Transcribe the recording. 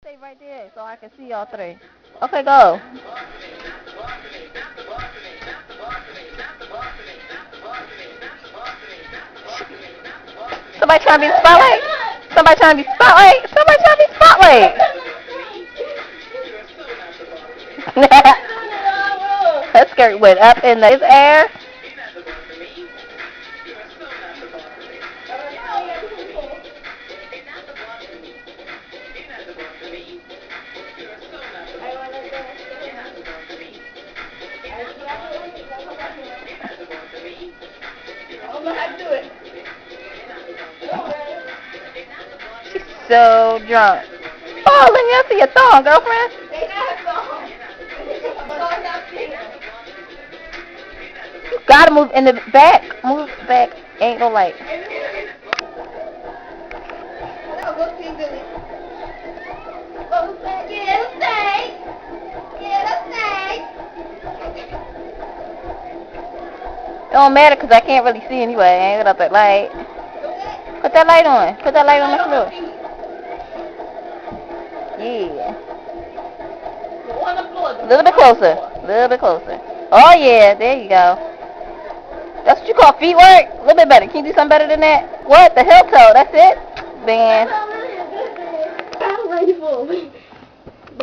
Stay right there so I can see y'all three. Okay, go. Somebody trying to be the spotlight. Somebody trying to be spotlight. Somebody trying to be spotlight. Her skirt went up in the air. She's so drunk. Oh, let me see your thong, girlfriend. You gotta move in the back. Move back. Ain't no light. It don't matter because I can't really see anyway. I ain't without that light. Put that light on. Put that light on the floor. Yeah. A little bit closer. A little bit closer. Oh, yeah. There you go. That's what you call feet work? A little bit better. Can you do something better than that? What? The heel toe. That's it? Man.